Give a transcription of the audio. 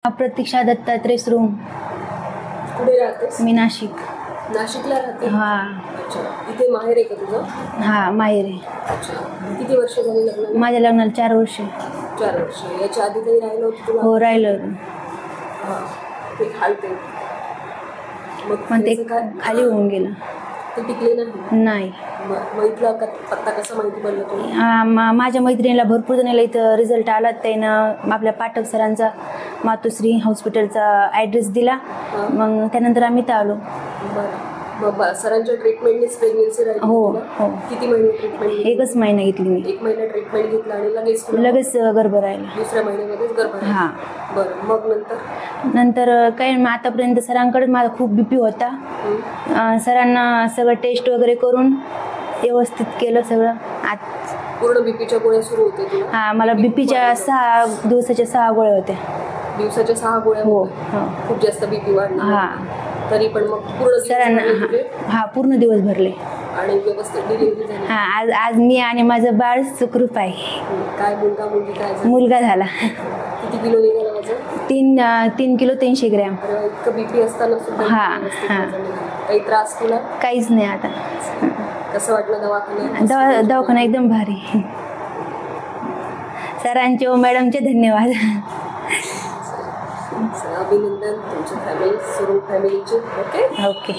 प्रतीक्षा दत्तात्रय श्रुंग. कुठे राहतेस? मी नाशिक. नाशिकला राहते? हा. अच्छा. इथे माहेर आहे का तुझं? हा, माहेर आहे. अच्छा. किती वर्ष झाली लग्नाला? माझ्या लग्नाला 4 वर्ष. 4 वर्ष. याच्या आधी काही राहिलं होतं तुला? हो, राहिलं. हां. ते खालते पण ते खाली होऊन गेलं. ते टिकले नाही? नाही. मग इथला पत्ता कसा माहिती पडला तुला? माझ्या मैत्रिणीला भरपूर जणांना इथं रिझल्ट आला. त्यानं आपल्या पाठक सरांचा मातोश्री हॉस्पिटलचा ॲड्रेस दिला. मग त्यानंतर आम्ही इथं आलो. बरं. मग सरांच्या ट्रीटमेंटनेच प्रेग्नन्सी राहिली? हो हो. किती महिने ट्रीटमेंट? 1च महिना घेतली मी. 1 महिना ट्रीटमेंट घेतला आणि लगेच गर्भ राहिला. दुसऱ्या महिन्यामध्येच गर्भ राहिला? हां. बरं. मग नंतर काही आतापर्यंत सरांकडे माझा खूप BP होता. सरांना सगळं टेस्ट वगैरे करून व्यवस्थित केलं सगळं. पूर्ण बीपीच्या गोळ्या सुरू होते तुला? हां, मला बीपीच्या 6 दिवसाच्या 6 गोळ्या होत्या. दिवसाच्या 6 गोळ्या? हो. खूप जास्त बीपी वाढला? हां. तरी पण मग पूर्ण सरांना हां पूर्ण दिवस भरले आणि व्यवस्थित डिलिव्हरी झाली? हां. आज मी आणि माझं बाळ सुखरूप आहे. काय मुलगा मुलगी काय झालं? मुलगा झाला. किती किलो निघाला माझं? 3 किलो 300 ग्रॅम. इतकं बीपी असताना सुद्धा? हां हां. काही त्रास तुला? काहीच नाही आता. कसं वाटलं दवाखान्यात? दवाखाना एकदम भारी. सरांचे व मॅडमचे धन्यवाद. अभिनंदन तुमच्या फॅमिलीचे. ओके.